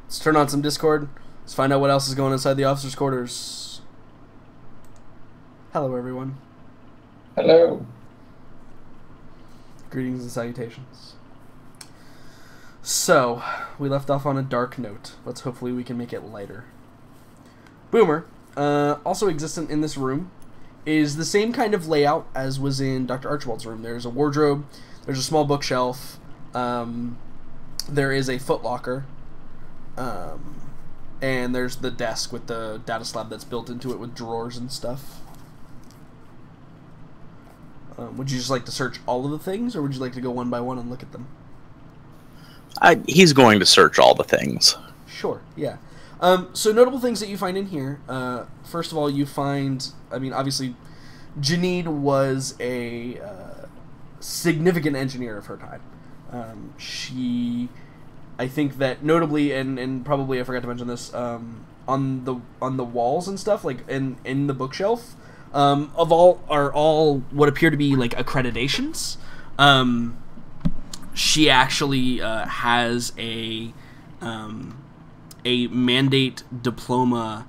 Let's turn on some Discord. Let's find out what else is going inside the officers' quarters. Hello, everyone. Hello. Greetings and salutations. So, we left off on a dark note. Let's hopefully we can make it lighter. Boomer, also existent in this room, is the same kind of layout as was in Dr. Archibald's room. There's a wardrobe, there's a small bookshelf, there is a footlocker, and there's the desk with the data slab that's built into it with drawers and stuff. Would you just like to search all of the things, or would you like to go one by one and look at them? He's going to search all the things. Sure, yeah. So notable things that you find in here. First of all, you find, I mean, obviously, Janine was a significant engineer of her time. I think that notably, and probably I forgot to mention this, on the walls and stuff, like in the bookshelf, are all what appear to be like accreditations. She actually has a mandate diploma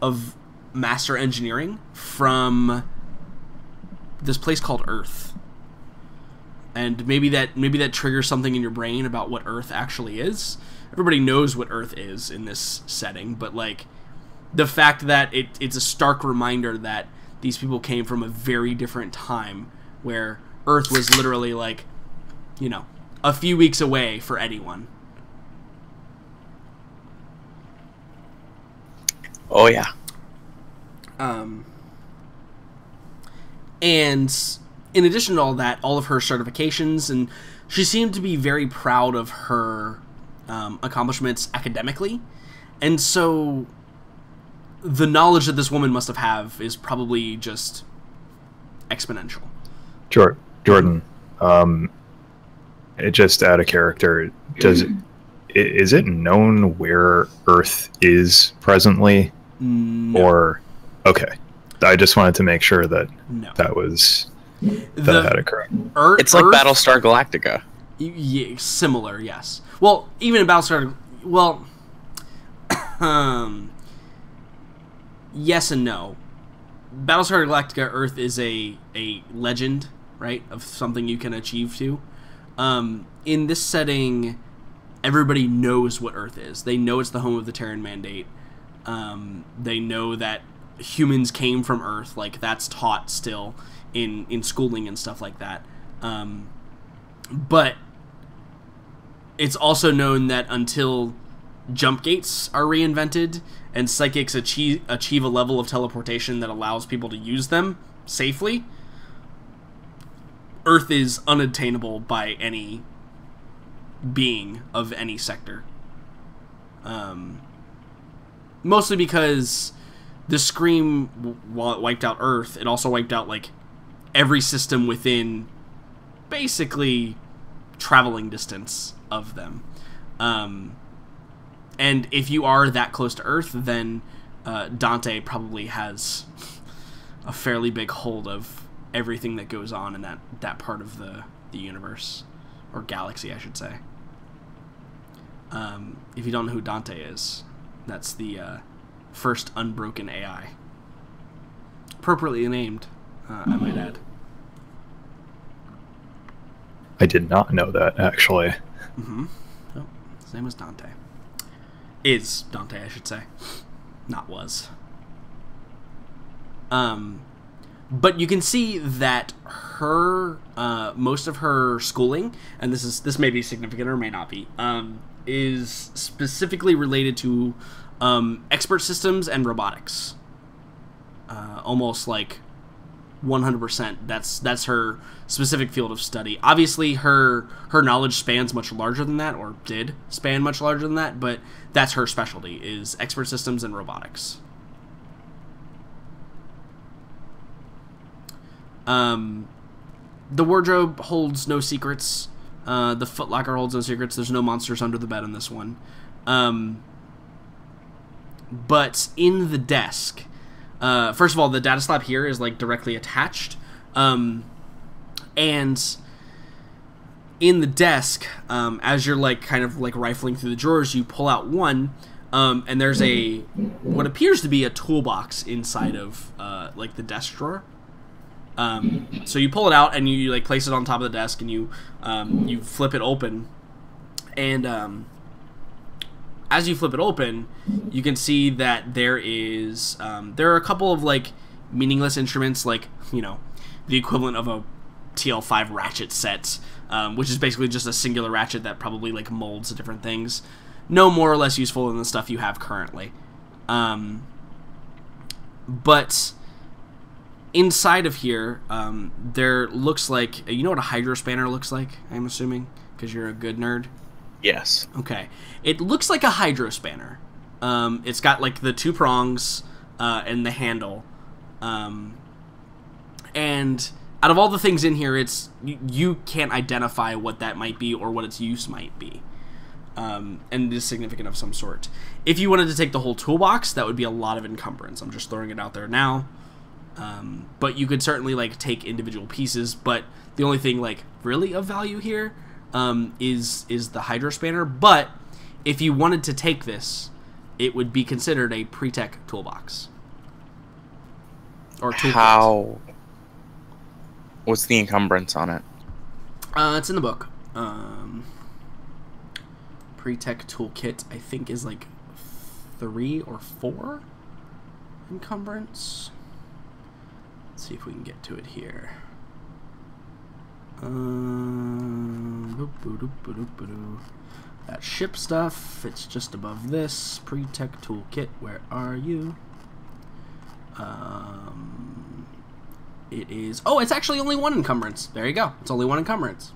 of master engineering from this place called Earth. And maybe that triggers something in your brain about what Earth actually is. Everybody knows what Earth is in this setting, but like the fact that it's a stark reminder that these people came from a very different time where Earth was literally like, you know, a few weeks away for anyone. Oh yeah. And in addition to all that, all of her certifications, and she seemed to be very proud of her accomplishments academically, and so the knowledge that this woman must have is probably just exponential. Jordan, it just out of character. Is it known where Earth is presently? No. Or okay, I just wanted to make sure that that had occurred. It's like Battlestar Galactica. Yeah, similar, yes. Well, even in Battlestar, well, yes and no. Battlestar Galactica, Earth is a legend, right, of something you can achieve to. In this setting, everybody knows what Earth is. They know it's the home of the Terran Mandate. They know that humans came from Earth. Like, that's taught still in schooling and stuff like that. But it's also known that until jump gates are reinvented and psychics achieve a level of teleportation that allows people to use them safely, Earth is unattainable by any being of any sector. Mostly because the Scream, while it wiped out Earth, it also wiped out, like, every system within basically traveling distance of them. And if you are that close to Earth, then Dante probably has a fairly big hold of everything that goes on in that part of the universe, or galaxy, I should say. If you don't know who Dante is, that's the first unbroken AI. Appropriately named, I might add. I did not know that, actually. Mm-hmm. Oh, his name was Dante. Is Dante, I should say. Not was. But you can see that her, most of her schooling, and this may be significant or may not be, is specifically related to expert systems and robotics. Almost like 100%. That's her specific field of study. Obviously, her knowledge spans much larger than that, or did span much larger than that, but that's her specialty, is expert systems and robotics. The wardrobe holds no secrets. The footlocker holds no secrets. There's no monsters under the bed in this one. But in the desk, first of all, the data slab here is like directly attached. And in the desk, as you're like kind of like rifling through the drawers, you pull out one, and there's a what appears to be a toolbox inside of like the desk drawer. So you pull it out and you like place it on top of the desk and you flip it open, and as you flip it open, you can see that there are a couple of like meaningless instruments, like, you know, the equivalent of a TL5 ratchet set, which is basically just a singular ratchet that probably like molds different things. No more or less useful than the stuff you have currently. But inside of here, there looks like, you know what a hydrospanner looks like, I'm assuming, because you're a good nerd? Yes. Okay. It looks like a hydrospanner. It's got like the two prongs and the handle. And out of all the things in here, you can't identify what that might be or what its use might be. And it is significant of some sort. If you wanted to take the whole toolbox, that would be a lot of encumbrance. I'm just throwing it out there now. But you could certainly like take individual pieces, but the only thing like really of value here is the hydrospanner. But if you wanted to take this, it would be considered a pre-tech toolbox. Or toolkit. How? What's the encumbrance on it? It's in the book. Pre-tech toolkit, I think, is like 3 or 4 encumbrance. Let's see if we can get to it here. That ship stuff, it's just above this. Pre-tech toolkit, where are you? It is... Oh, it's actually only 1 encumbrance. There you go. It's only 1 encumbrance.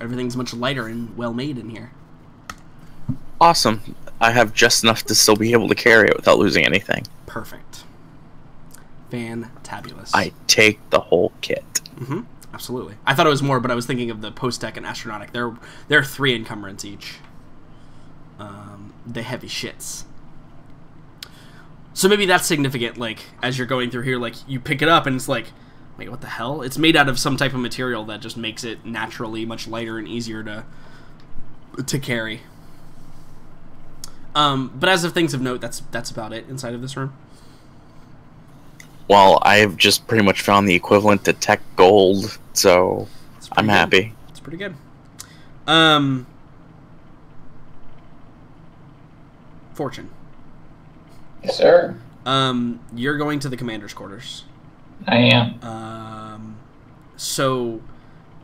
Everything's much lighter and well-made in here. Awesome. I have just enough to still be able to carry it without losing anything. Perfect. Fantabulous. I take the whole kit. Mm-hmm. Absolutely. I thought it was more, but I was thinking of the post-tech and astronautic. They're 3 encumbrance each. The heavy shits. So maybe that's significant, like, as you're going through here, like, you pick it up and it's like, wait, what the hell? It's made out of some type of material that just makes it naturally much lighter and easier to carry. But as of things of note, that's about it inside of this room. Well, I've just pretty much found the equivalent to tech gold, so I'm happy. It's pretty good. Fortune. Yes, sir. You're going to the commander's quarters. I am. So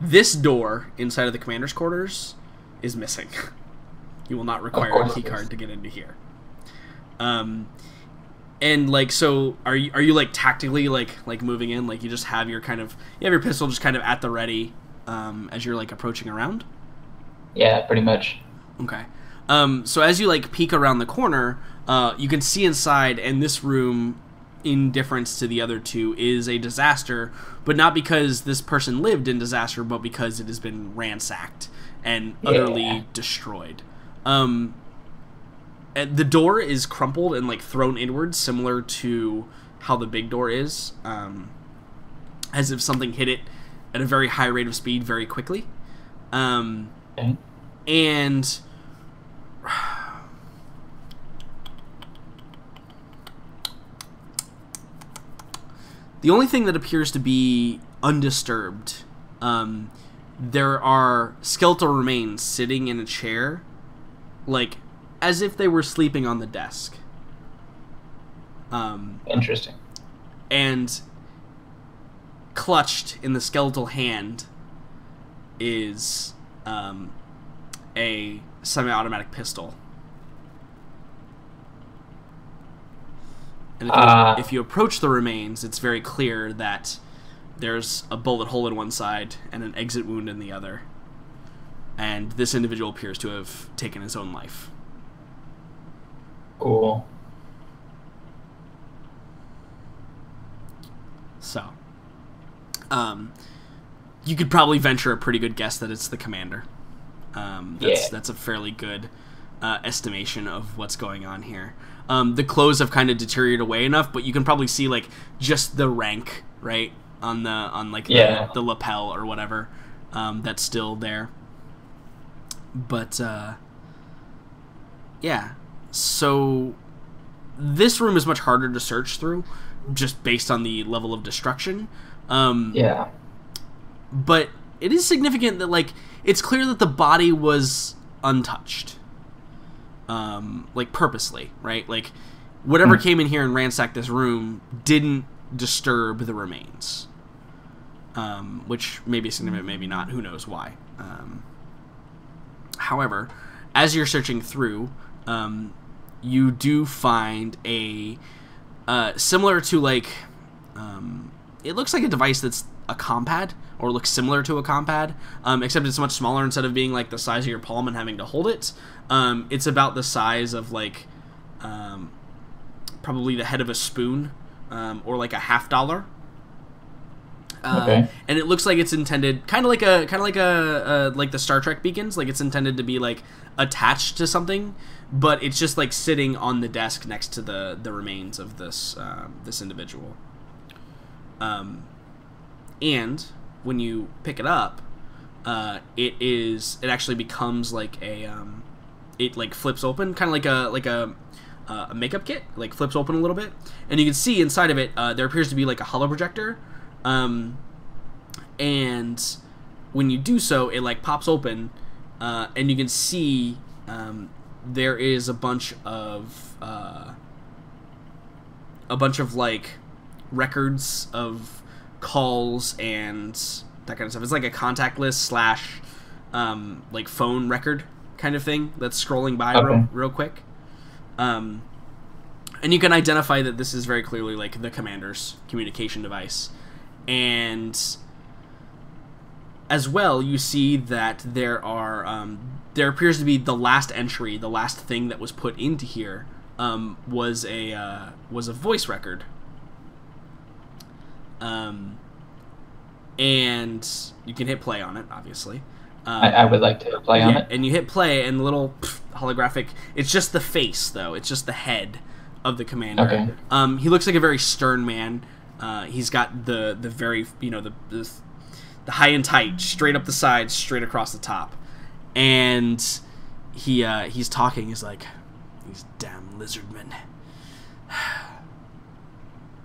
this door inside of the commander's quarters is missing. You will not require a key card to get into here. And like, so are you like tactically like moving in? Like you just have your your pistol just kind of at the ready as you're like approaching around? Yeah, pretty much. Okay. So as you like peek around the corner, you can see inside, and this room, in difference to the other two, is a disaster, but not because this person lived in disaster, but because it has been ransacked and utterly destroyed. The door is crumpled and like thrown inwards, similar to how the big door is, as if something hit it at a very high rate of speed very quickly. Okay. And the only thing that appears to be undisturbed, there are skeletal remains sitting in a chair, like as if they were sleeping on the desk. Interesting. And clutched in the skeletal hand is a semi-automatic pistol. And if you approach the remains, it's very clear that there's a bullet hole in one side and an exit wound in the other. And this individual appears to have taken his own life. Cool. So, you could probably venture a pretty good guess that it's the commander. That's a fairly good estimation of what's going on here. The clothes have kind of deteriorated away enough, but you can probably see like just the rank, right? on like Yeah. the lapel or whatever, that's still there. But yeah, so this room is much harder to search through, just based on the level of destruction. Yeah. But it is significant that, like, it's clear that the body was untouched. Like, purposely, right? Like, whatever came in here and ransacked this room didn't disturb the remains. Which may be significant, maybe not. Who knows why. However, as you're searching through, you do find a... similar to, like... it looks like a device that's a compad, or looks similar to a compad, except it's much smaller. Instead of being like the size of your palm and having to hold it, it's about the size of like probably the head of a spoon, or like a $50. Okay. And it looks like it's intended kind of like the Star Trek beacons, like it's intended to be like attached to something, but it's just like sitting on the desk next to the remains of this individual. And when you pick it up, it actually becomes like it like flips open, kind of like a makeup kit, like flips open a little bit, and you can see inside of it there appears to be like a holo projector, and when you do so, it like pops open, and you can see there is a bunch of like records of calls and that kind of stuff. It's like a contact list slash like phone record kind of thing that's scrolling by real quick. And you can identify that this is very clearly like the commander's communication device. And as well, you see that there appears to be the last entry, the last thing that was put into here, was a voice record. And you can hit play on it, obviously. I would like to play on it. And you hit play, and the little holographic... It's just the face, though. It's just the head of the commander. Okay. He looks like a very stern man. He's got the very, the high and tight, straight up the sides, straight across the top. And he's talking. He's like, these damn lizard men.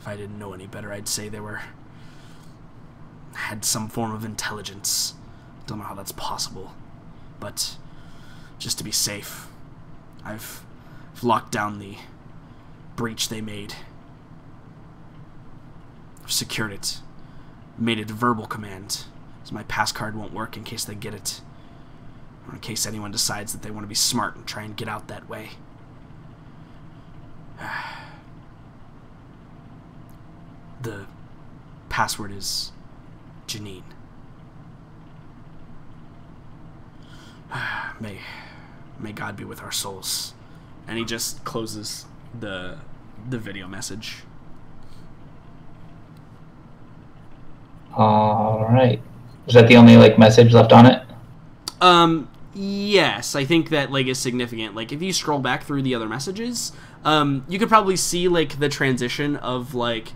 If I didn't know any better, I'd say they had some form of intelligence. Don't know how that's possible, but just to be safe, I've locked down the breach they made. I've secured it, made it a verbal command, so my pass card won't work in case they get it, or in case anyone decides that they want to be smart and try and get out that way. The password is Janine. May God be with our souls. And he just closes the video message. All right. Is that the only like message left on it? Yes, I think that like is significant. Like if you scroll back through the other messages, you could probably see like the transition of like,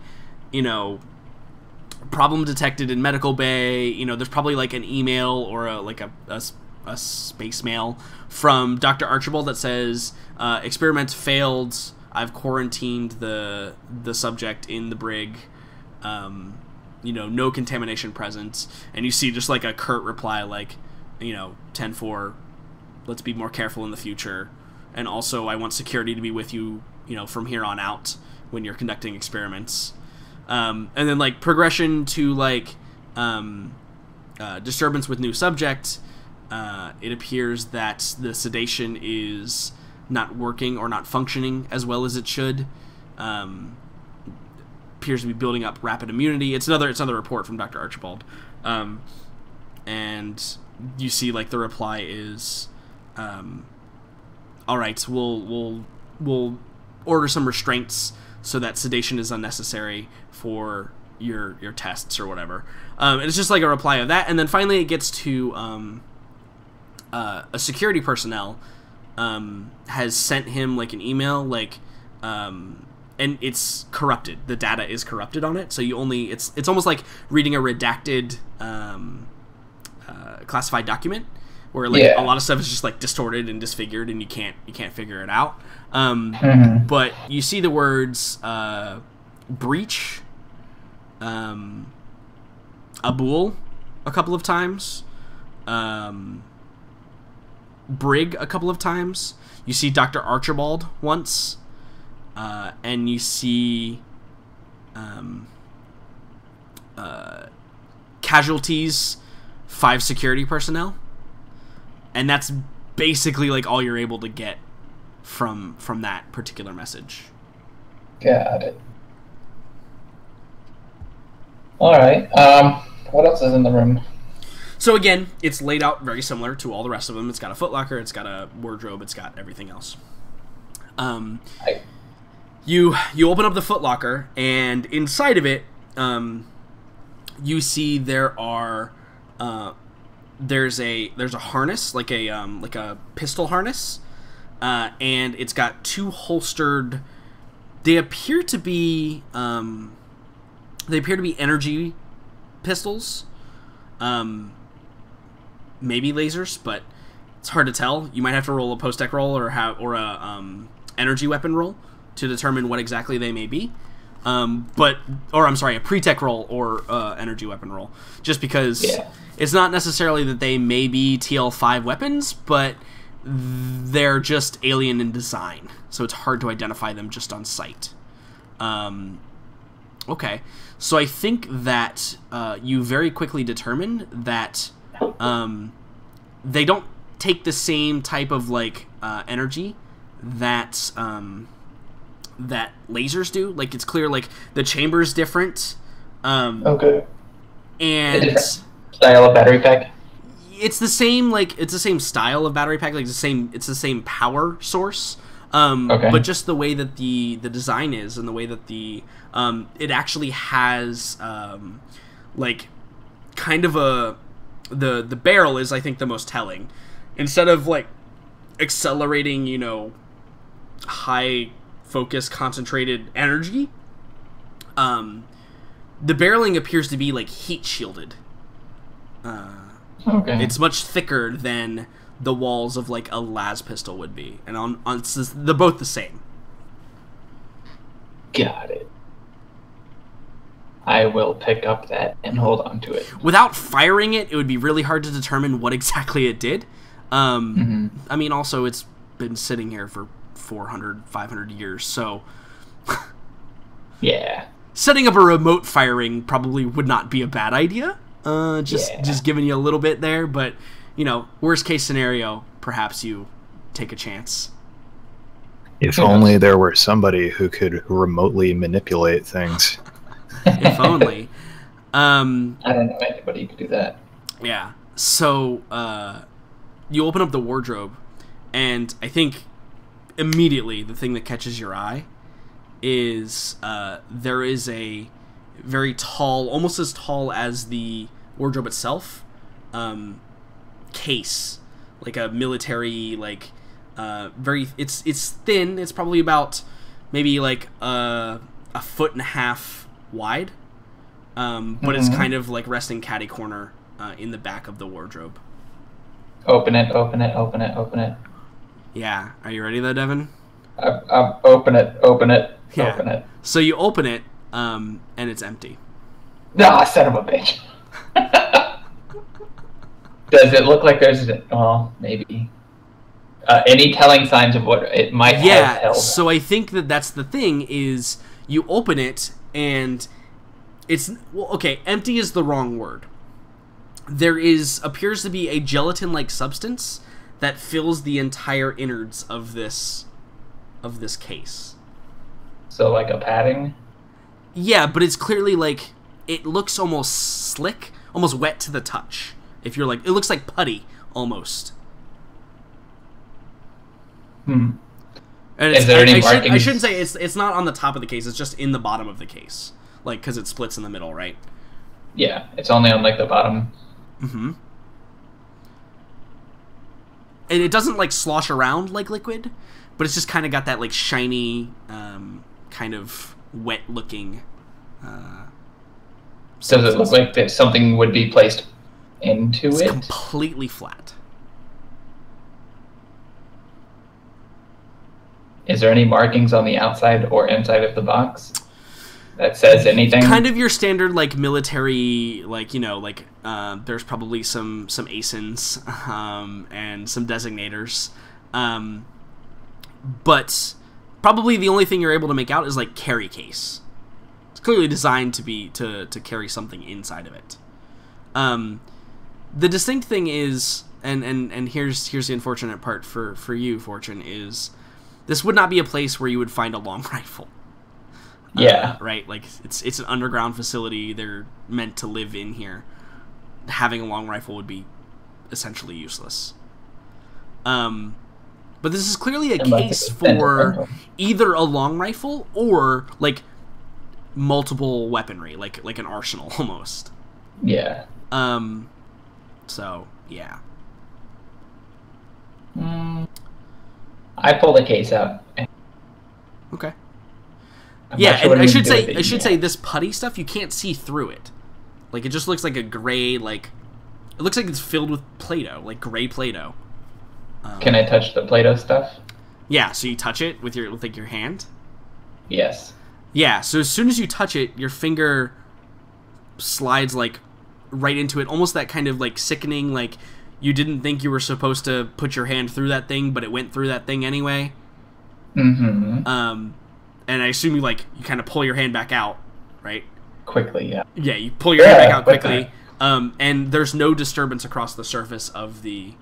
problem detected in medical bay. There's probably like an email or a space mail from Dr. Archibald that says experiment failed. I've quarantined the subject in the brig. No contamination present. And you see just like a curt reply like, 10-4, let's be more careful in the future. And also I want security to be with you, from here on out when you're conducting experiments. And then like progression to like disturbance with new subject. It appears that the sedation is not working or not functioning as well as it should. Appears to be building up rapid immunity. It's another report from Dr. Archibald. And you see like the reply is, all right, we'll order some restraints so that sedation is unnecessary for your tests or whatever. And it's just like a reply of that. And then finally it gets to a security personnel has sent him like an email like and it's corrupted. The data is corrupted on it, so it's almost like reading a redacted classified document, where like a lot of stuff is just like distorted and disfigured, and you can't figure it out. But you see the words breach, Abul a couple of times, Brig a couple of times. You see Dr. Archibald once, and you see casualties, 5 security personnel, and that's basically like all you're able to get from that particular message. Got it. All right. What else is in the room? So again, it's laid out very similar to all the rest of them. It's got a footlocker, it's got a wardrobe, it's got everything else. You open up the footlocker, and inside of it, you see there's a harness, like a pistol harness, and it's got 2 holstered. They appear to be energy pistols. Maybe lasers, but it's hard to tell. You might have to roll a post-tech roll or a energy weapon roll to determine what exactly they may be. A pre-tech roll or energy weapon roll, just because it's not necessarily that they may be TL5 weapons, but they're just alien in design, so it's hard to identify them just on sight. Okay, so I think that you very quickly determine that they don't take the same type of like energy that that lasers do. Like, it's clear, like, the chamber's different. Okay. And a different style of battery pack. It's the same, like, it's the same style of battery pack. Like, it's the same power source. Okay. But just the way that the design is, and the way that the it actually has like kind of the barrel is, I think, the most telling. Instead of like accelerating, high focus concentrated energy, the barreling appears to be like heat shielded. Okay. It's much thicker than the walls of like a las pistol would be, and they're both the same. Got it. I will pick up that and hold on to it. Without firing it, it would be really hard to determine what exactly it did. I mean, also, it's been sitting here for 400, 500 years, so... yeah. Setting up a remote firing probably would not be a bad idea. Just giving you a little bit there, but, worst case scenario, perhaps you take a chance. If only there were somebody who could remotely manipulate things. If only. I don't know anybody who could do that. Yeah. So, you open up the wardrobe, and I think immediately the thing that catches your eye is there is a very tall, almost as tall as the wardrobe itself, case, like a military, like it's thin. It's probably about maybe like a 1.5 feet wide, but it's kind of like resting catty corner in the back of the wardrobe. Open it, open it, open it, open it. Yeah, are you ready though, Devin? Open it, open it, open it. So you open it, and it's empty. Ah, son of a bitch. Does it look like there's, maybe any telling signs of what it might have held? So I think that's the thing, is you open it, and it's, empty is the wrong word. There appears to be a gelatin-like substance that fills the entire innards of this case. So like a padding? Yeah, but it's clearly like, it looks almost slick, almost wet to the touch. If you're like, it looks like putty almost. And is there any markings? I shouldn't say it's not on the top of the case. It's just in the bottom of the case, like, because it splits in the middle, right? Yeah, it's only on like the bottom. And it doesn't like slosh around like liquid, but it's just kind of got that like shiny kind of wet-looking. Does it look like that something would be placed into it's it? completely flat. Is there any markings on the outside or inside of the box that says anything? Kind of your standard, like, military, like, you know, like, there's probably some ASINs, and some designators. But probably the only thing you're able to make out is, like, carry case. It's clearly designed to carry something inside of it. The distinct thing is, and here's the unfortunate part for you, Fortune, is this would not be a place where you would find a long rifle. Yeah. Right? Like, it's an underground facility. They're meant to live in here. Having a long rifle would be essentially useless. But this is clearly a case for either a long rifle or, like, multiple weaponry, like an arsenal, almost. Yeah. So, yeah. I pull the case out. Okay. I'm Yeah, not sure and what I I'm should gonna do say with it yet. this putty stuff, you can't see through it. Like, it just looks like a gray, like, it looks like it's filled with Play-Doh, like gray Play-Doh. Can I touch the Play-Doh stuff? Yeah, so you touch it with your hand. Yes. Yeah, so as soon as you touch it, your finger slides, like, right into it. Almost that kind of, like, sickening, like, you didn't think you were supposed to put your hand through that thing, but it went through that thing anyway. Mm-hmm. And I assume you kind of pull your hand back out, right? Quickly, yeah. Yeah, you pull your hand back out quickly. quickly. And there's no disturbance across the surface of the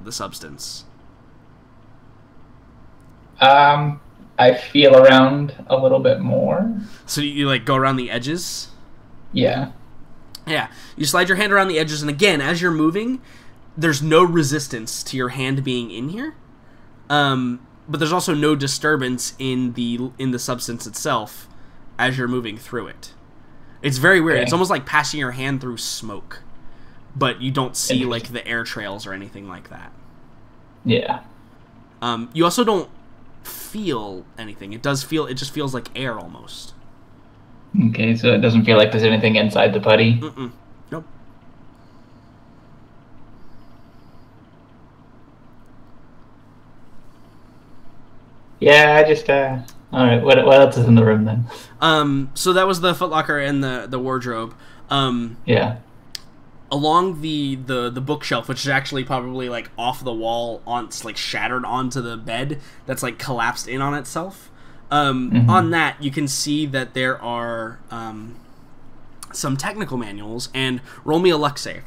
substance. I feel around a little bit more. So you like go around the edges? Yeah. Yeah. You slide your hand around the edges, and again, as you're moving, there's no resistance to your hand being in here. But there's also no disturbance in the substance itself as you're moving through it. It's very weird. Okay. It's almost like passing your hand through smoke, but you don't see like the air trails or anything like that. Yeah. You also don't feel anything. It just feels like air almost. Okay, so it doesn't feel like there's anything inside the putty? Mm-mm. Nope. Yeah, I just, alright, what else is in the room then? So that was the footlocker and the wardrobe. Yeah. Along the bookshelf, which is actually probably like off the wall, it's like shattered onto the bed that's like collapsed in on itself. On that, you can see that there are some technical manuals, and roll me a luck save.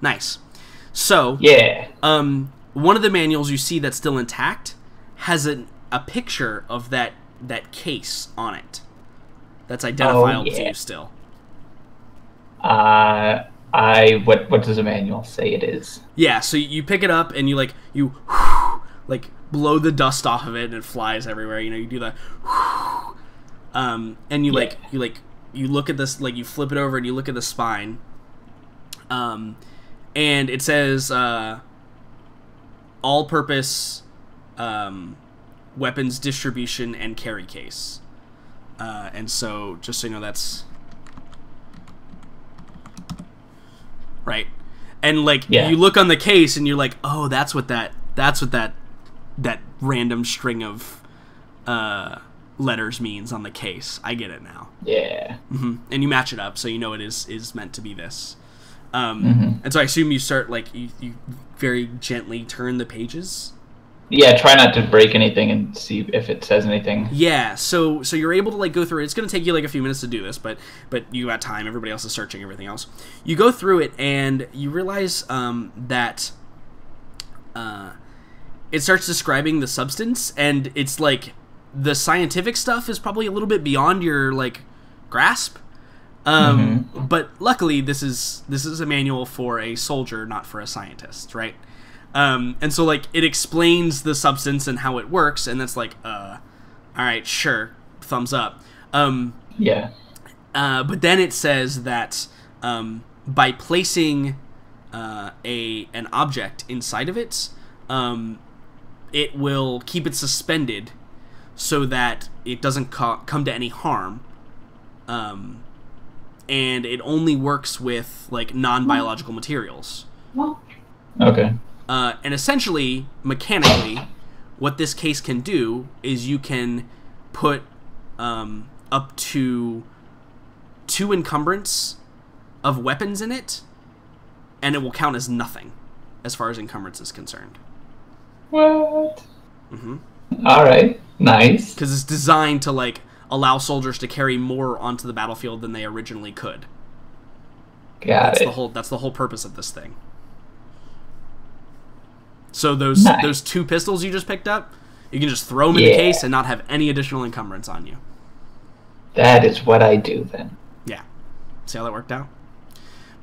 Nice. So, Yeah. one of the manuals you see that's still intact has a picture of that case on it. That's identifiable to you still. What does the manual say it is? Yeah, so you pick it up and you blow the dust off of it and it flies everywhere. You know, you do the and you look at this, like you flip it over and you look at the spine. And it says all-purpose weapons distribution and carry case. And so, just so you know, that's right. And you look on the case and you're like, oh, that's what that random string of letters means on the case. I get it now. Yeah. And you match it up, so you know it is meant to be this. And so I assume you start you very gently turn the pages. Yeah, try not to break anything and see if it says anything. Yeah, so you're able to go through it. It's going to take you a few minutes to do this, but you got time. Everybody else is searching everything else. You go through it and you realize that it starts describing the substance, and it's like the scientific stuff is probably a little bit beyond your grasp. But luckily this is a manual for a soldier, not for a scientist, right? And so it explains the substance and how it works, and that's all right, sure, thumbs up. Yeah. But then it says that by placing an object inside of it, it will keep it suspended so that it doesn't come to any harm. And it only works with like non-biological materials. Okay. And essentially, mechanically, what this case can do is you can put up to 2 encumbrance of weapons in it, and it will count as nothing as far as encumbrance is concerned. What? Mm-hmm. All right. Nice. Because it's designed to like allow soldiers to carry more onto the battlefield than they originally could. Got it. That's the whole purpose of this thing. So those 2 pistols you just picked up, you can just throw them in the case and not have any additional encumbrance on you. That is what I do then. Yeah. See how that worked out?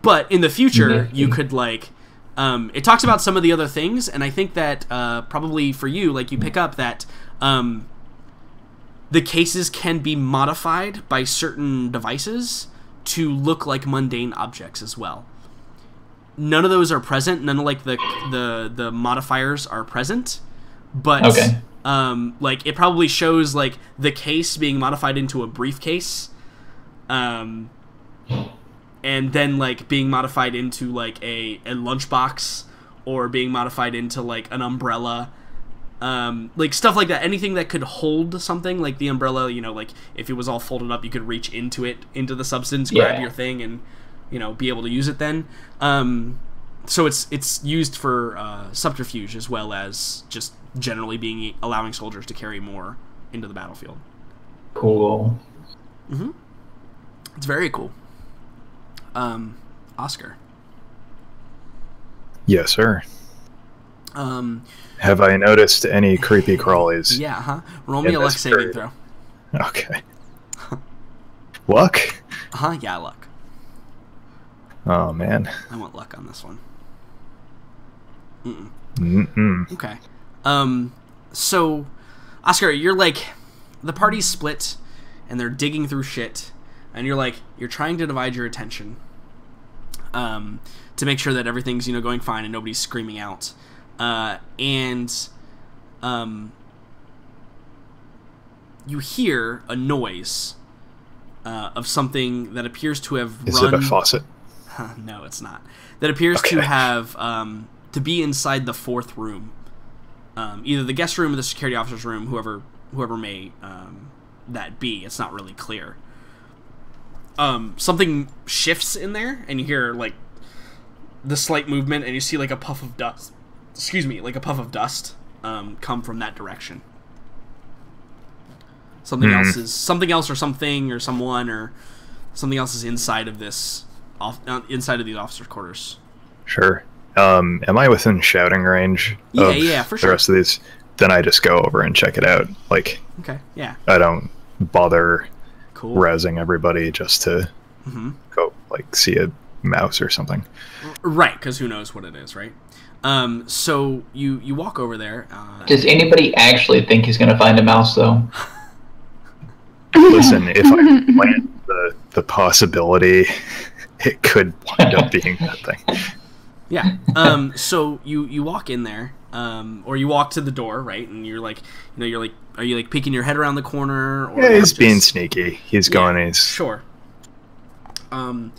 But in the future, you could like... it talks about some of the other things, and I think that probably for you, like you pick up that the cases can be modified by certain devices to look like mundane objects as well. None of those are present. None of like the modifiers are present, but okay. Like it probably shows like the case being modified into a briefcase, and then like being modified into like a lunchbox, or being modified into like an umbrella, like stuff like that. Anything that could hold something, like the umbrella, you know, like if it was all folded up, you could reach into the substance, grab your thing, and you know, be able to use it then. So it's used for subterfuge as well as just generally allowing soldiers to carry more into the battlefield. Cool. Mm-hmm. It's very cool. Oscar. Yes, sir. Have I noticed any creepy crawlies? Yeah, huh? Roll me a luck saving throw. Okay. Luck? Uh-huh, yeah, luck. Oh, man. I want luck on this one. Okay. So, Oscar, you're like, the party's split, and they're digging through shit, and you're trying to divide your attention, to make sure that everything's, you know, going fine and nobody's screaming out. You hear a noise, of something that appears to have run... Is it a faucet? No, it's not. That appears to have, to be inside the 4th room. Either the guest room or the security officer's room, whoever may that be. It's not really clear. Something shifts in there, and you hear, like, the slight movement, and you see, like, a puff of dust. Excuse me, like a puff of dust come from that direction. Something else or something or someone or something else is inside of this... inside of these officers' quarters. Sure. Am I within shouting range? Yeah, for sure. The rest of these, then I just go over and check it out. Like, okay, yeah. I don't bother razzing everybody just to go like see a mouse or something. Right, because who knows what it is, right? So you walk over there. Does anybody actually think he's going to find a mouse, though? Listen, if I plant the possibility, it could wind up being that thing. Yeah. So you walk in there, or you walk to the door, right? And you're like, are you like peeking your head around the corner? Or yeah, he's being sneaky. He's going. He's sure. You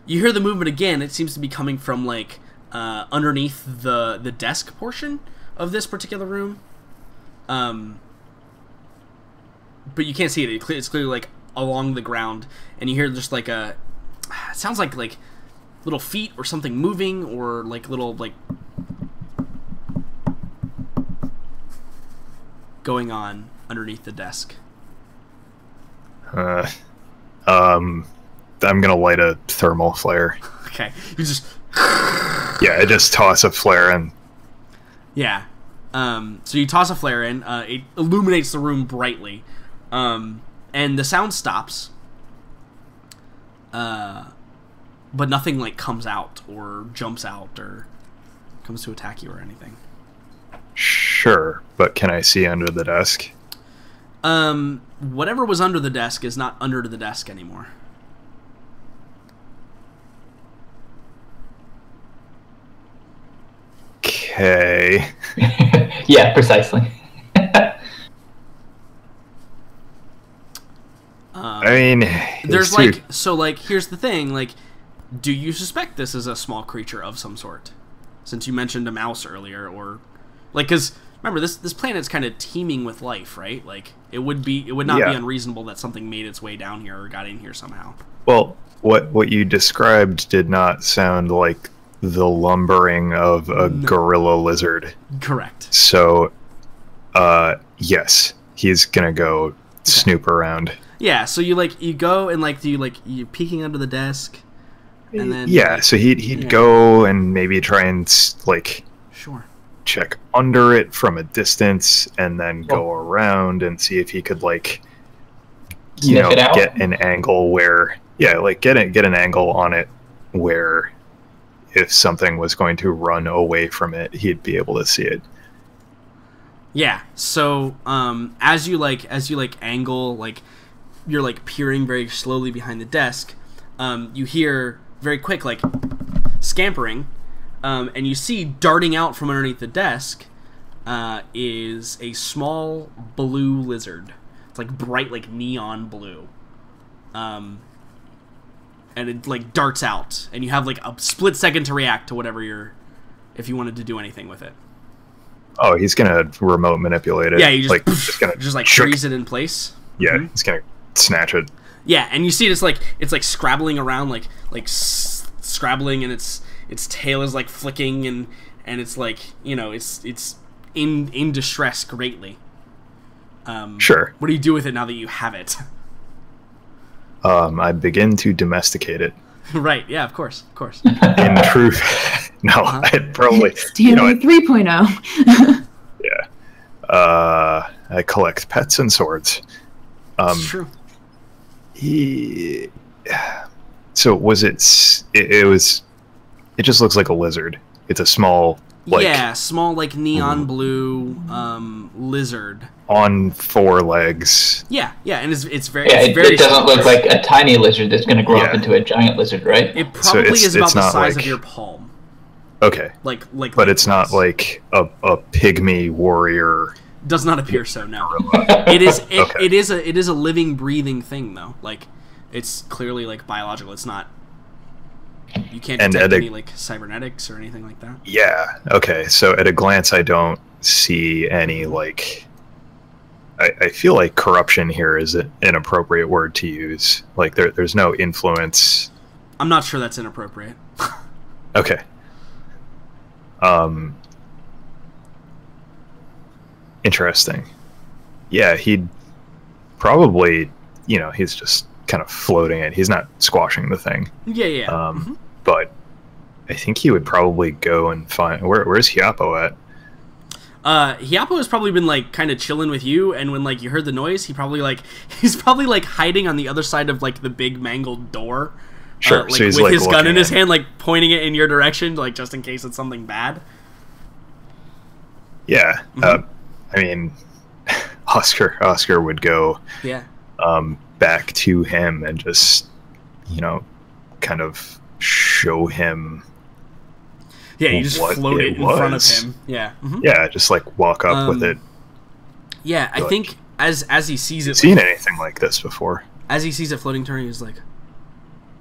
hear the movement again. It seems to be coming from like underneath the desk portion of this particular room. But you can't see it. It's clearly like along the ground, and you hear just like it sounds like little feet or something moving, or like little like going on underneath the desk. I'm gonna light a thermal flare. Okay, you just yeah, I just toss a flare in. Yeah, so you toss a flare in. It illuminates the room brightly, and the sound stops. But nothing like comes out or jumps out or comes to attack you or anything. Sure, but can I see under the desk? Whatever was under the desk is not under the desk anymore. Okay. Yeah, precisely. I mean, There's it's too- like, so like, here's the thing, like, do you suspect this is a small creature of some sort? Since you mentioned a mouse earlier, or like, because remember this planet's kind of teeming with life, right? Like, it would not be unreasonable that something made its way down here or got in here somehow. Well, what you described did not sound like the lumbering of a gorilla lizard. Correct. So, yes, he's gonna go snoop around. Yeah. So you go and you peeking under the desk, and then So he'd go and maybe try and sure. check under it from a distance, and then go around and see if he could Sniff it out? get an angle where get an angle on it where if something was going to run away from it, he'd be able to see it. Yeah. So as you angle, you're peering very slowly behind the desk, you hear very quick scampering, and you see darting out from underneath the desk is a small blue lizard. It's bright neon blue. And it darts out, and you have a split second to react to whatever if you wanted to do anything with it. Oh, he's gonna remote manipulate it. Yeah, you just just freeze it in place. Yeah, he's gonna snatch it. Yeah, and you see it's scrabbling around, scrabbling, and its tail is flicking, and it's it's in distress greatly. Sure. What do you do with it now that you have it? I begin to domesticate it. Right. Yeah. Of course. In truth, no, I'd probably Stanley 3.0. Yeah. I collect pets and swords. It's true. So was it? It just looks like a lizard. It's a small, small neon blue lizard on 4 legs. Yeah, and it's very. Yeah, it's very it doesn't look like a tiny lizard that's going to grow up into a giant lizard, right? It probably is about the size like, of your palm. Okay. But it's not like a pygmy warrior. Does not appear so. No. It is. It is a living, breathing thing, though. It's clearly biological. It's not. You can't detect any cybernetics or anything like that. Yeah. Okay. So at a glance, I don't see any I feel like corruption here is an inappropriate word to use. There's no influence. I'm not sure that's inappropriate. Okay. Interesting. Yeah, he'd probably, he's just kind of floating it. He's not squashing the thing. Yeah. But I think he would probably go and find where's Hyapo at? Hyapo has probably been kind of chilling with you, and when you heard the noise, he's probably hiding on the other side of the big mangled door. Sure. So he's with his gun in his hand, pointing it in your direction, just in case it's something bad. Yeah. I mean, Oscar would go. Yeah. Back to him and just, kind of show him. Yeah, you just float it in front of him. Yeah. Yeah, just walk up with it. Yeah, I think as he sees it, seen anything like this before. As he sees it floating to her, he's like,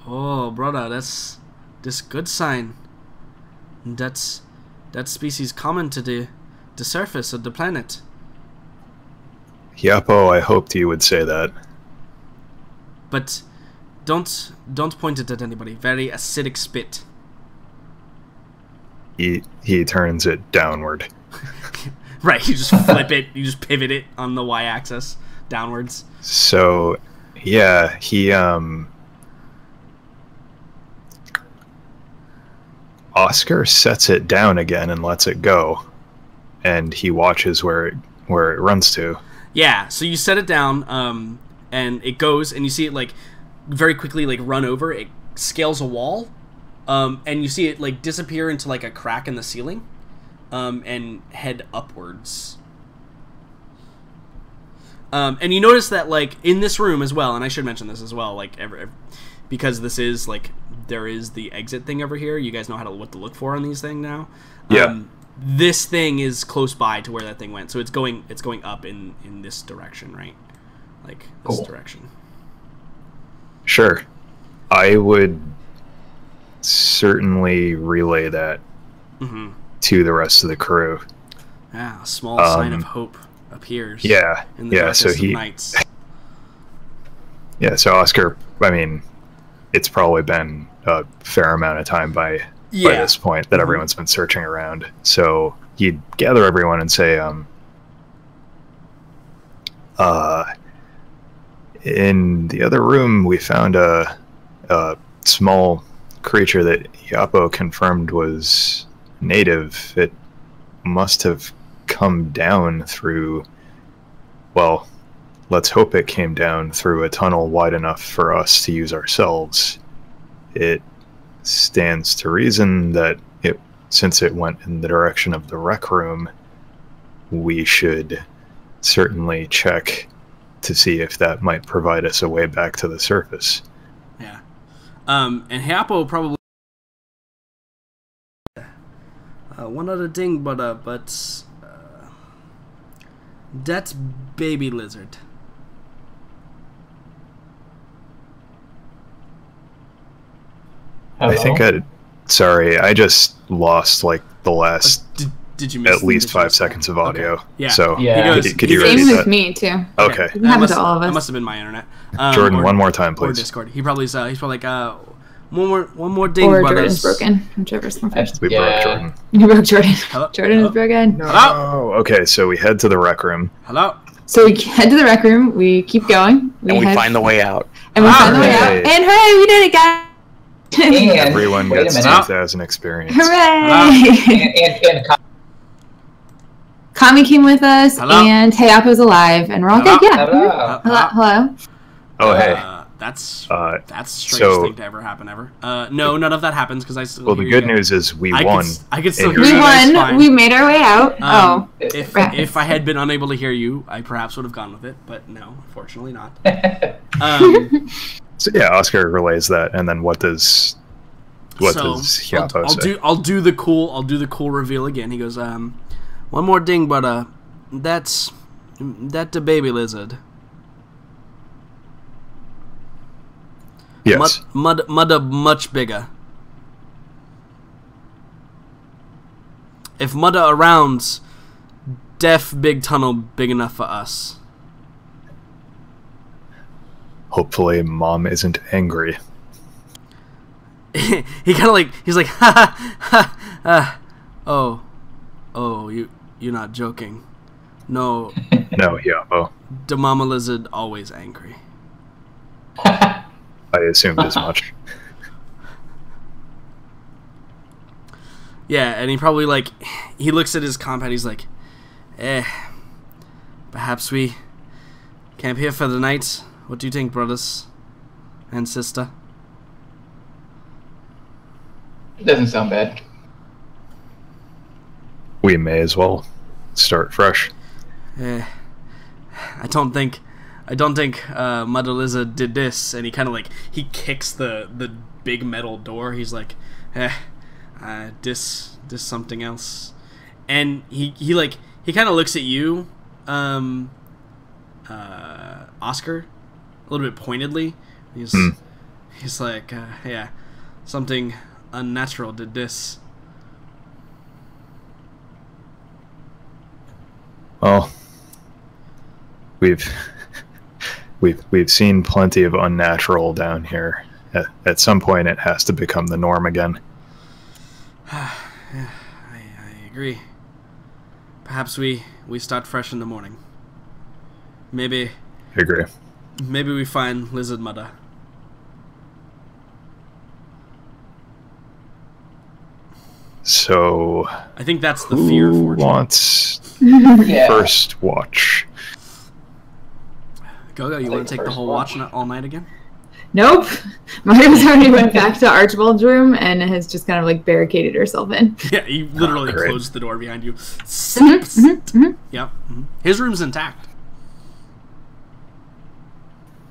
"Oh, brother, that's good sign. That species common to the surface of the planet." Hyapo, I hoped you would say that. But don't point it at anybody. Very acidic spit. He turns it downward. Right, you just flip it, you just pivot it on the y-axis downwards. So, yeah, he Oscar sets it down again and lets it go, and he watches where it runs to. Yeah, so you set it down, and it goes, and you see it very quickly run over. It scales a wall. And you see it disappear into a crack in the ceiling, and head upwards. And you notice that in this room as well, and I should mention this as well, because this is there is the exit thing over here. You guys know what to look for on these things now. Yeah. this thing is close by to where that thing went, so it's going up in this direction, right? Like this direction. Sure. I would certainly relay that to the rest of the crew. Yeah, a small sign of hope appears. Yeah, in the yeah. darkest So of nights. Yeah. So Oscar, I mean, it's probably been a fair amount of time by this point that everyone's been searching around. So you'd gather everyone and say, in the other room, we found a small creature that Yapo confirmed was native. It must have come down through, well, let's hope it came down through a tunnel wide enough for us to use ourselves. It stands to reason that since it went in the direction of the rec room, we should certainly check to see if that might provide us a way back to the surface. Yeah. And Hapo probably one other thing, but that's baby lizard. Hello? I think sorry, I just lost like the last Did you miss at least 5 seconds of audio. Okay. Yeah. So Yeah. could you Same repeat with that? me too. Okay. It happened to all of That us. must have been my internet. Jordan, or- one more time, Or please. Discord. He's probably like one more ding, Or brothers. Jordan's broken. Whichever's come first. We broke Jordan. You broke Jordan. Hello? Jordan is broken. Hello? Oh, okay, so we head to the rec room. Hello. So we head to the rec room. We keep going. And we find the way out. And we find the way out. Hooray. And hooray, we did it, guys! And Everyone wait a gets minute. 2,000 experience. Hooray! And Kami came with us, Hello? and Hayapo's alive, and we're all Hello? good. Yeah. hello. Hello. Oh, hey. That's Uh, the strangest so- thing to ever happen ever. No, none of that happens because I still. well, the hear good you. news is we I won. I could still and hear We you guys won. fine. We made our way out. If Rats. if I had been unable to hear you, I perhaps would have gone with it, but no, unfortunately not. So yeah, Oscar relays that, and then what does Yapo say? I'll do the cool reveal again. He goes, one more ding, but that's the baby lizard. Yes. Mud much bigger. If mudda arounds, def big tunnel big enough for us. Hopefully, Mom isn't angry. He kind of like he's like ha you're not joking. No, No, Yapo. the mama lizard always angry. I assumed as much. Yeah, and he probably like he looks at his compound. He's like, perhaps we camp here for the night. What do you think, brothers and sister? Doesn't sound bad. We may as well start fresh. I don't think Mother Lizard did this. And he kind of like he kicks the big metal door. He's like, this something else. And he kind of looks at you, Oscar, a little bit pointedly. He's like, yeah, something unnatural did this. Well, we've seen plenty of unnatural down here. At some point, it has to become the norm again. Yeah, I agree. Perhaps we start fresh in the morning. Maybe I agree. we find Lizard Mother. So, I think that's the fear who fortune. wants Yeah. first watch? Gogo, you want to take the whole watch all night again? Nope. Mario's already went back to Archibald's room and has just kind of like barricaded herself in. Yeah, he literally great. closed the door behind you. Mhm. Yep. His room's intact.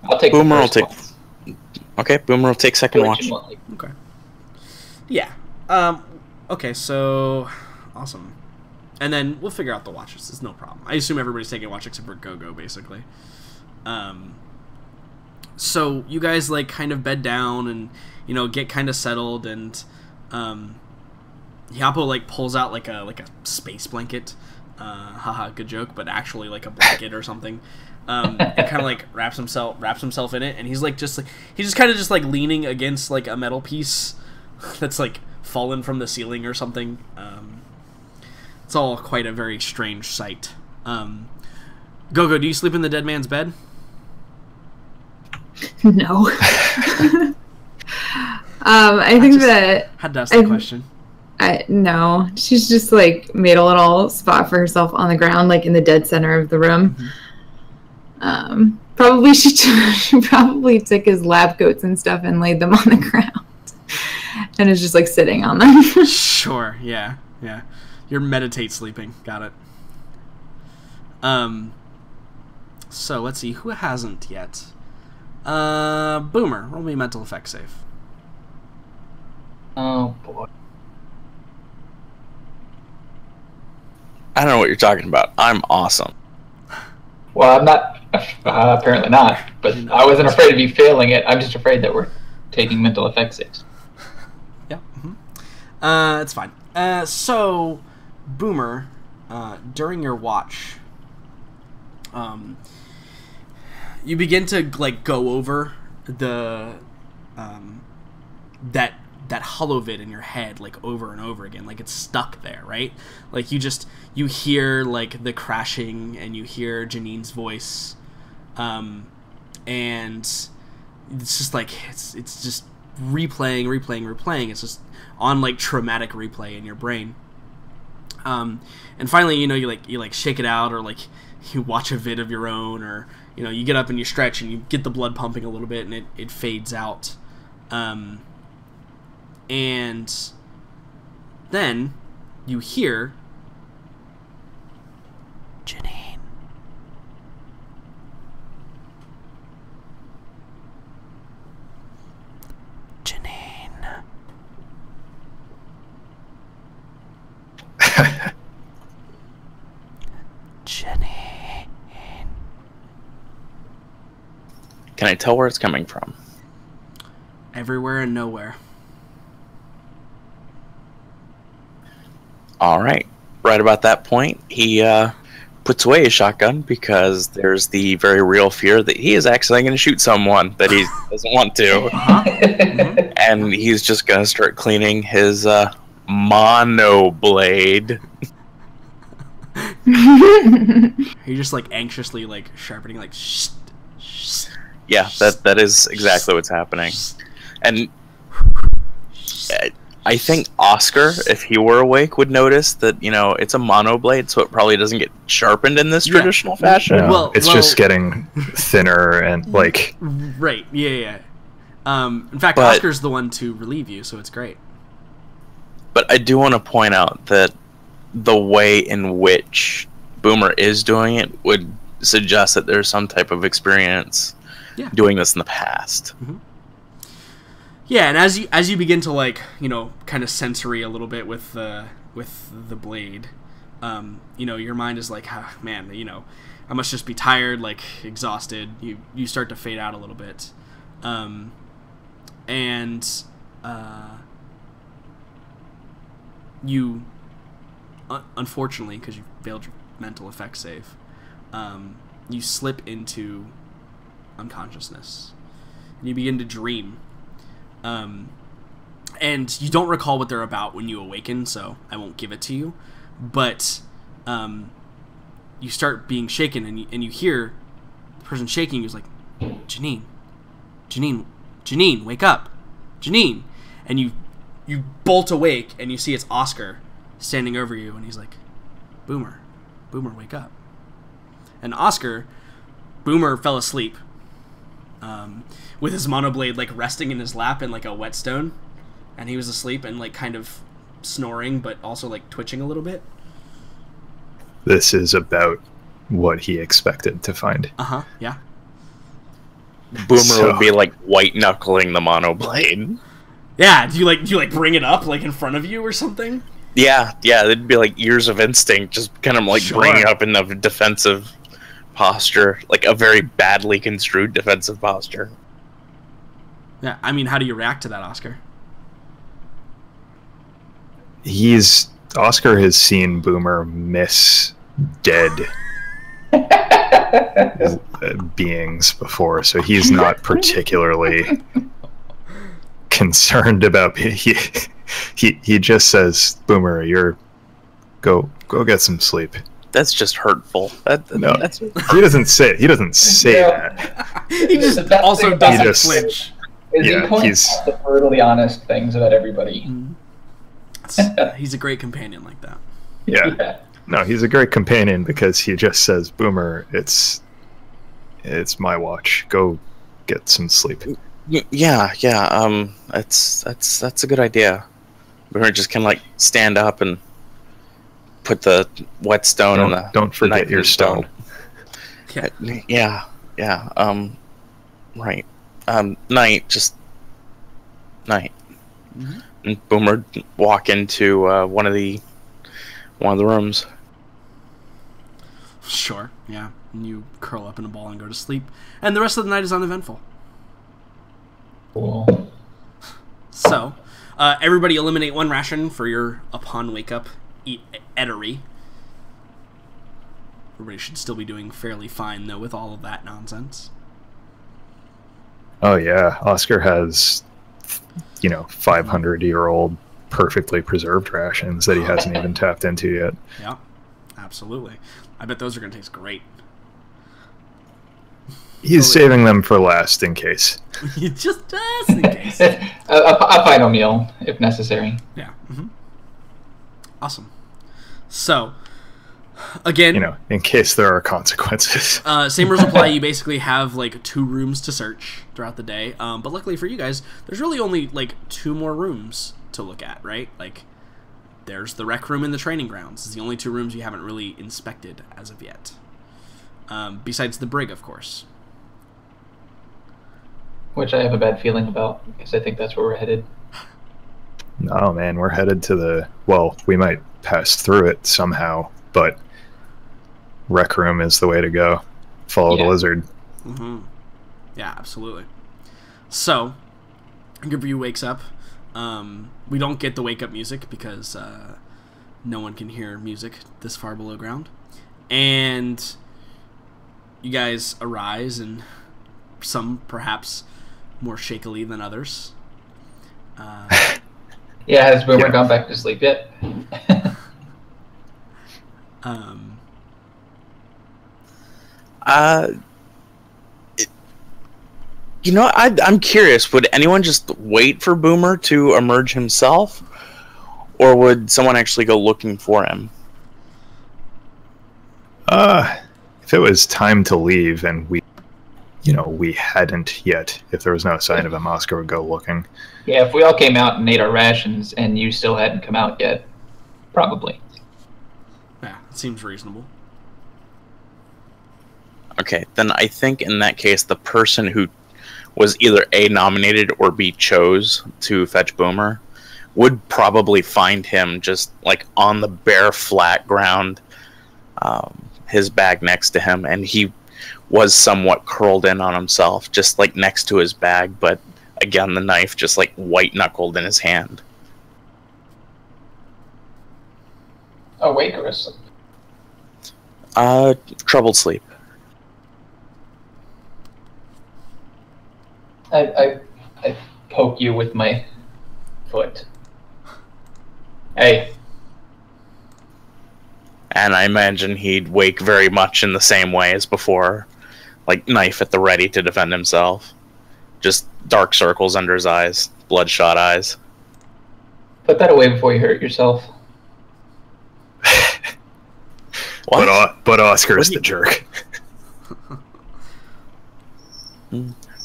I'll take Boomer the will first take. one. Okay, Boomer will take second watch. Legitimately. Okay. Yeah. Okay, so awesome. And then we'll figure out the watches. It's no problem. I assume everybody's taking a watch except for Go-Go, basically. So you guys, like, kind of bed down and, you know, get kind of settled, and Yapo, like, pulls out, like a space blanket. Haha, good joke, but actually, like, a blanket or something. And kind of, like, wraps himself in it, and he's just kind of just, like, leaning against, like, a metal piece that's, like, fallen from the ceiling or something. It's all quite a very strange sight. Go-Go, do you sleep in the dead man's bed? No. I think that... Had to ask the question. No. She's just, like, made a little spot for herself on the ground, like, in the dead center of the room. Mm-hmm. Probably she probably took his lab coats and stuff and laid them on the ground. And is just, like, sitting on them. Sure, yeah. You're meditate sleeping. Got it. So, let's see. Who hasn't yet? Boomer. Roll me a mental effect save. Oh, boy. I don't know what you're talking about. I'm awesome. Well, I'm not. Apparently not. But I wasn't afraid of you failing it. I'm just afraid that we're taking mental effect saves. Yeah. It's fine. So, Boomer, during your watch, you begin to, like, go over the that hollow vid in your head, like, over and over again, like it's stuck there, right? Like, you hear, like, the crashing, and you hear Janine's voice, and it's just like it's just replaying. It's just on, like, traumatic replay in your brain. And finally, you know, you shake it out, or, like, you watch a vid of your own, or, you know, you get up and you stretch and you get the blood pumping a little bit, and it fades out. And then you hear Janine. Janine. Can I tell where it's coming from? Everywhere and nowhere. All right. Right about that point, he puts away his shotgun because there's the very real fear that he is actually going to shoot someone that he doesn't want to. Mm-hmm. And he's just going to start cleaning his mono blade. You're just, like, anxiously, like, sharpening, like, shh. Yeah, that is exactly what's happening. And I think Oscar, if he were awake, would notice that, you know, it's a mono blade, so it probably doesn't get sharpened in this traditional fashion. No, Well, it's just getting thinner and, like... Right, yeah. In fact, But- Oscar's the one to relieve you, so it's great. But I do want to point out that the way in which Boomer is doing it would suggest that there's some type of experience doing this in the past. Mm-hmm. Yeah, and as you begin to, like, you know, kind of sensory a little bit with the blade, you know, your mind is like, man, you know, I must just be tired, like, exhausted. You start to fade out a little bit, and you, unfortunately, because you failed your mental effect save, you slip into unconsciousness, and you begin to dream. And you don't recall what they're about when you awaken, so I won't give it to you. But you start being shaken, and you hear the person shaking who's like, Janine, wake up, Janine. And you bolt awake, and you see it's Oscar standing over you, and he's like, Boomer, wake up. And Boomer fell asleep. With his monoblade, like, resting in his lap in, like, a whetstone, and he was asleep and, like, kind of snoring, but also, like, twitching a little bit. This is about what he expected to find. Yeah. Boomer would be, like, white knuckling the mono blade. Yeah. Do you bring it up, like, in front of you or something? Yeah, it'd be like years of instinct, just kind of like bringing up in a defensive posture, like a very badly construed defensive posture. Yeah, I mean, how do you react to that, Oscar? Oscar has seen Boomer miss dead beings before, so he's not particularly concerned about he just says, Boomer, go get some sleep. That's just hurtful. That's he doesn't say that. He just also doesn't flinch. He's the brutally honest things about everybody. He's a great companion like that. Yeah. No, he's a great companion because he just says, Boomer, it's my watch. Go get some sleep. Yeah. That's a good idea. Boomer just can like stand up and put the whetstone in the. Don't forget your stone. Yeah. Right. Night. Mm-hmm. And Boomer walk into one of the rooms. Sure. Yeah. And you curl up in a ball and go to sleep, and the rest of the night is uneventful. Cool. So, everybody eliminate one ration for your upon wake up eatery. Everybody should still be doing fairly fine though with all of that nonsense. Oh yeah, Oscar has 500-year-old perfectly preserved rations that he hasn't even tapped into yet. Yeah, absolutely. I bet those are going to taste great. He's saving them for last in case. just in case. a final meal, if necessary. Yeah. Mm-hmm. Awesome. So, again... in case there are consequences. Same rules apply. You basically have, 2 rooms to search throughout the day. But luckily for you guys, there's really only, 2 more rooms to look at, right? There's the rec room and the training grounds. It's the only 2 rooms you haven't really inspected as of yet. Besides the brig, of course. Which I have a bad feeling about, because I think that's where we're headed. No, man, we're headed to we might pass through it somehow, but rec room is the way to go. Follow the lizard. Mm-hmm. Yeah, absolutely. So, group of you wakes up. We don't get the wake up music because no one can hear music this far below ground. And you guys arise, and some perhaps more shakily than others. Has Boomer gone back to sleep yet? I'm curious. Would anyone just wait for Boomer to emerge himself, or would someone actually go looking for him? If it was time to leave and we hadn't yet, if there was no sign of him, Oscar would go looking. Yeah, if we all came out and ate our rations and you still hadn't come out yet, probably. Yeah, it seems reasonable. Okay, then I think in that case, the person who was either A, nominated, or B, chose to fetch Boomer would probably find him just, on the bare, flat ground, his bag next to him, and he was somewhat curled in on himself, just, next to his bag, but, again, the knife just, white-knuckled in his hand. Awake or asleep? Troubled sleep. I poke you with my foot. Hey. And I imagine he'd wake very much in the same way as before, knife at the ready to defend himself. Just dark circles under his eyes, bloodshot eyes. Put that away before you hurt yourself. But Oscar's the jerk.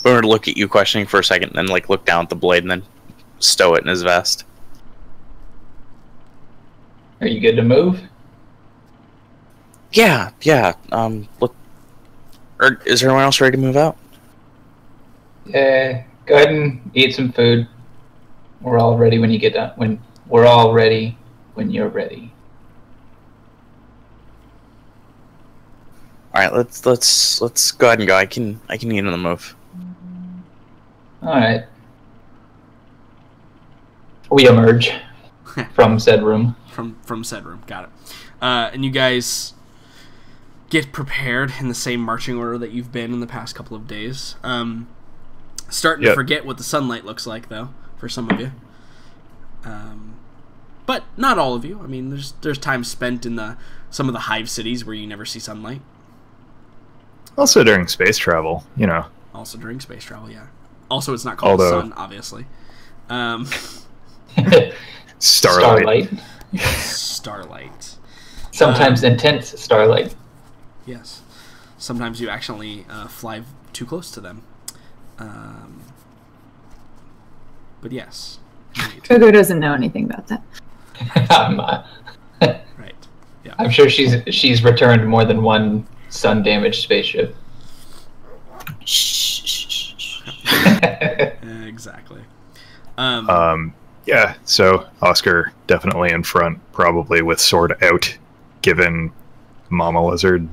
Boomer would look at you questioning for a second, and then look down at the blade, and then stow it in his vest. Are you good to move? Yeah. Look. Or is everyone else ready to move out? Yeah. Go ahead and eat some food. We're all ready when you get done. When we're all ready when you're ready. All right, let's go ahead and go. I can get on the move. All right. We emerge from said room. From said room. Got it. And you guys get prepared in the same marching order that you've been in the past couple of days. Starting to forget what the sunlight looks like, though, for some of you. But not all of you. I mean, there's time spent in some of the hive cities where you never see sunlight. Also during space travel, you know. Also during space travel, yeah. Also, it's not called the sun, obviously. Starlight. Starlight. Sometimes intense starlight. Yes. Sometimes you actually fly too close to them. But yes. Coco doesn't know anything about that. I'm not. Right. Yeah. I'm sure she's returned more than one sun-damaged spaceship. Exactly. Yeah, so Oscar definitely in front, probably with sword out, given Mama Lizard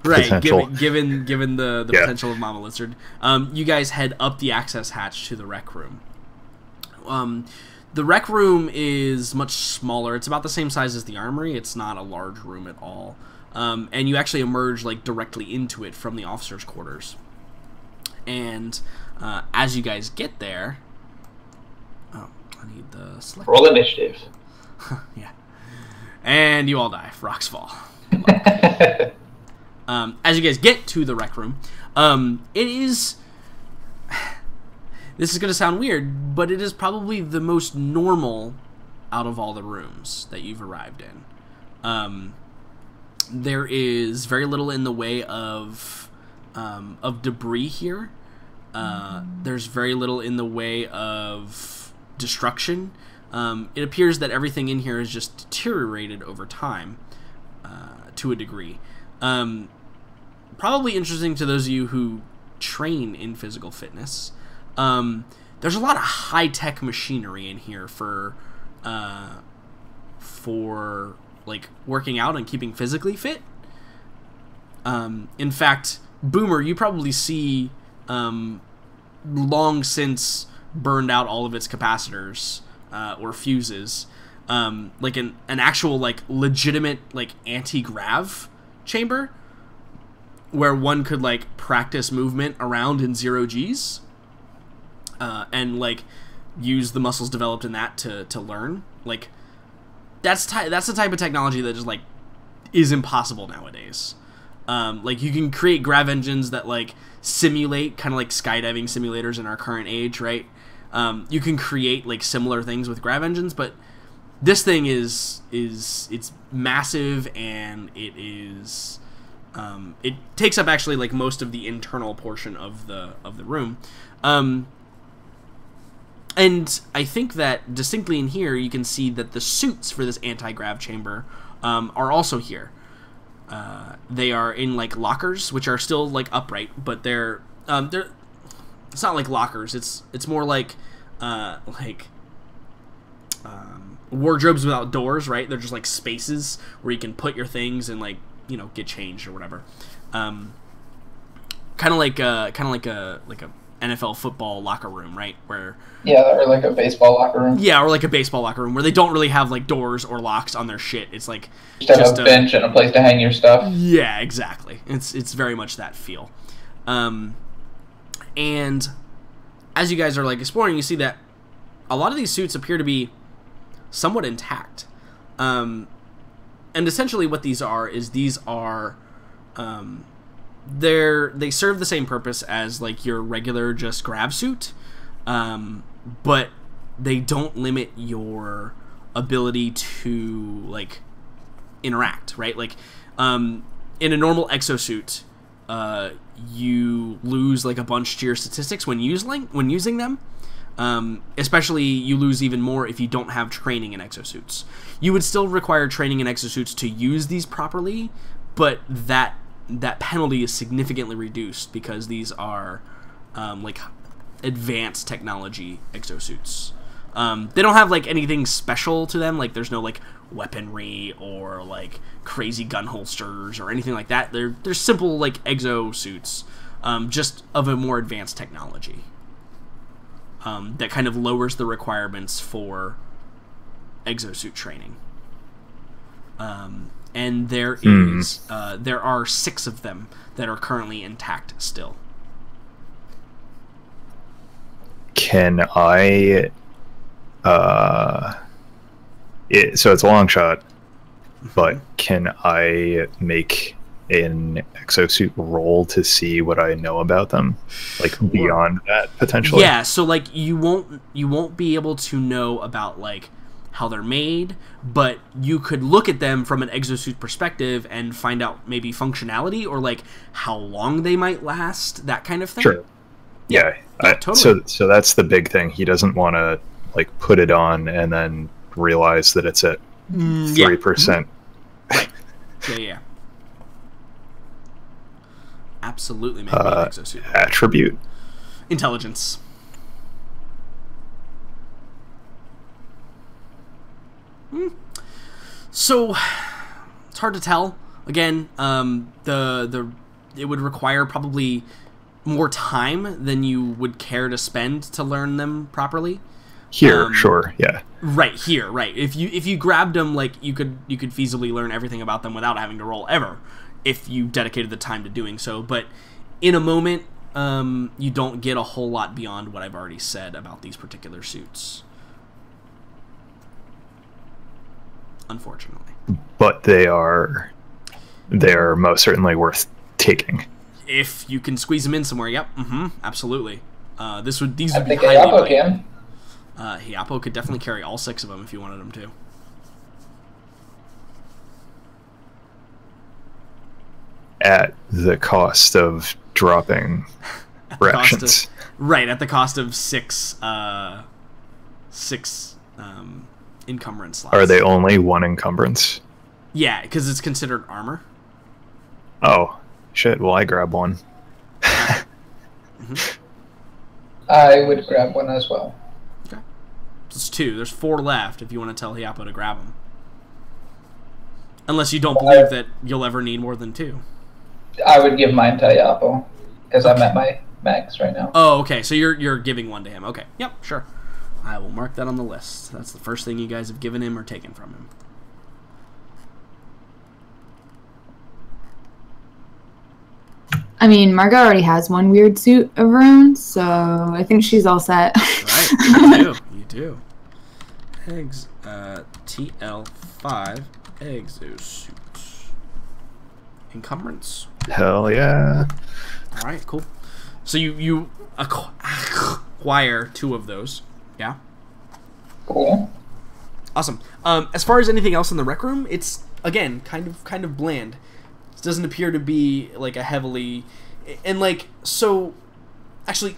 potential. Given the potential of Mama Lizard. You guys head up the access hatch to the rec room. The rec room is much smaller. It's about the same size as the armory. It's not a large room at all. And you actually emerge like directly into it from the officers' quarters. And as you guys get there, I need the select. Roll initiative. Yeah. And you all die. Rocks fall. As you guys get to the rec room, it is... This is going to sound weird, but it is probably the most normal out of all the rooms that you've arrived in. There is very little in the way of debris here. There's very little in the way of destruction. It appears that everything in here is just deteriorated over time to a degree. Probably interesting to those of you who train in physical fitness. There's a lot of high-tech machinery in here for like working out and keeping physically fit. In fact, Boomer, you probably see long since burned out all of its capacitors or fuses, like an actual like legitimate like anti-grav chamber where one could like practice movement around in 0 Gs and like use the muscles developed in that to learn. Like that's the type of technology that just like is impossible nowadays. Like you can create grav engines that like simulate kind of like skydiving simulators in our current age, right? You can create like similar things with grav engines, but this thing is it's massive, and it is it takes up actually like most of the internal portion of the room. And I think that distinctly in here you can see that the suits for this anti-grav chamber are also here. They are in like lockers, which are still like upright, but they're it's not like lockers. It's more like wardrobes without doors, right? They're just like spaces where you can put your things and like, you know, get changed or whatever. Kind of like a NFL football locker room, right? Where or like a baseball locker room. Yeah, or like a baseball locker room where they don't really have like doors or locks on their shit. It's like just a bench and a place to hang your stuff. Yeah, exactly. It's very much that feel. And as you guys are like exploring, you see that a lot of these suits appear to be somewhat intact. And essentially what these are is they serve the same purpose as like your regular just grav suit, but they don't limit your ability to like interact, right? Like in a normal exosuit, you lose like a bunch to your statistics when using them. Especially you lose even more if you don't have training in exosuits. You would still require training in exosuits to use these properly, but that penalty is significantly reduced because these are like advanced technology exosuits. They don't have like anything special to them. Like there's no like weaponry or like crazy gun holsters or anything like that. They're simple like exosuits, just of a more advanced technology. That kind of lowers the requirements for exosuit training. And there are 6 of them that are currently intact still. Can I? So it's a long shot, but can I make an exosuit roll to see what I know about them, like beyond that potentially? Yeah, so like you won't be able to know about like how they're made, but you could look at them from an exosuit perspective and find out maybe functionality or like how long they might last, that kind of thing. Sure. Yeah. Totally. So that's the big thing. He doesn't want to like put it on and then realize that it's at 3%. Right. Yeah. Absolutely, maybe an exosuit. Attribute. Intelligence. So it's hard to tell. Again, it would require probably more time than you would care to spend to learn them properly. Here, sure, yeah. Right here, right. If you grabbed them, like you could feasibly learn everything about them without having to roll ever, if you dedicated the time to doing so. But in a moment, you don't get a whole lot beyond what I've already said about these particular suits. Unfortunately. But they are most certainly worth taking. If you can squeeze them in somewhere, yep. Absolutely. These would be highly Hiapo can. Hiapo could definitely carry all 6 of them if you wanted him to. At the cost of dropping rations. Right, at the cost of 6 encumbrance slots. Are they only 1 encumbrance? Yeah, because it's considered armor. Oh, shit. Well, I grab 1. I would grab 1 as well. Okay. So it's 2. There's 4 left if you want to tell Hiapo to grab them. Unless you don't believe that you'll ever need more than 2. I would give mine to Hiapo, because I'm at my max right now. Oh, okay. So you're giving 1 to him. Okay. Yep, sure. I will mark that on the list. That's the first thing you guys have given him or taken from him. I mean, Margot already has 1 weird suit of her own, so I think she's all set. Right, you do. Eggs, TL5 exosuit. Encumbrance. Hell yeah. All right, cool. So you acquire 2 of those. Yeah. Cool. Awesome. As far as anything else in the rec room, it's again kind of bland. It doesn't appear to be like a heavily and like so. Actually,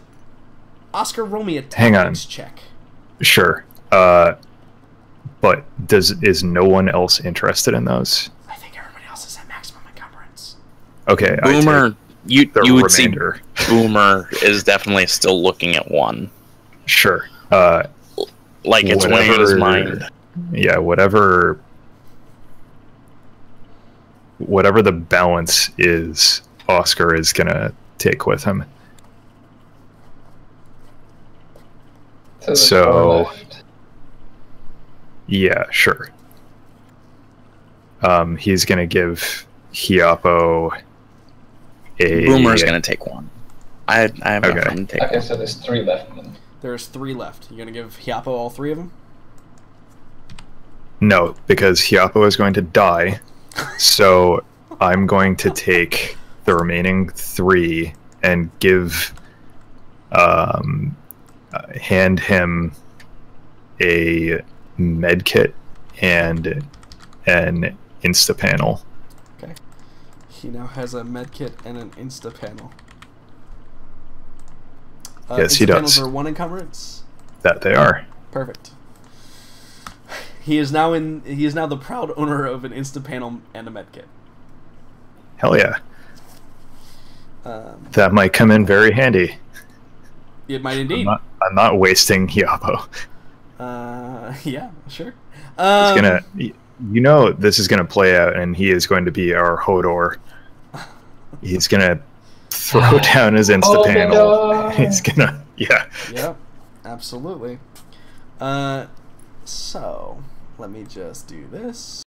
Oscar, roll me a tactics check. Sure. But is no one else interested in those? I think everybody else is at maximum encumbrance. Okay. Boomer, you would see remainder. Boomer is definitely still looking at 1. Sure. Like it's weighing in his mind. Yeah, whatever the balance is, Oscar is gonna take with him. So yeah, sure. He's gonna give Hiapo a... Boomer's gonna take 1. I have okay. nothing to take. Okay, so there's 3 left. There's 3 left. You gonna give Hiapo all 3 of them? No, because Hiapo is going to die. So I'm going to take the remaining 3 and hand him a med kit and an insta panel. Okay. He now has a med kit and an insta panel. Yes, he does. Panels are 1 encumbrance. That they are. Perfect. He is now the proud owner of an insta panel and a med kit. Hell yeah. That might come in very handy. It might indeed. I'm not wasting Hiapo. Yeah, sure. He's gonna, you know, this is gonna play out, and he is going to be our Hodor. He's gonna throw down his insta panel. He's gonna, yeah. Yep, absolutely. So let me just do this.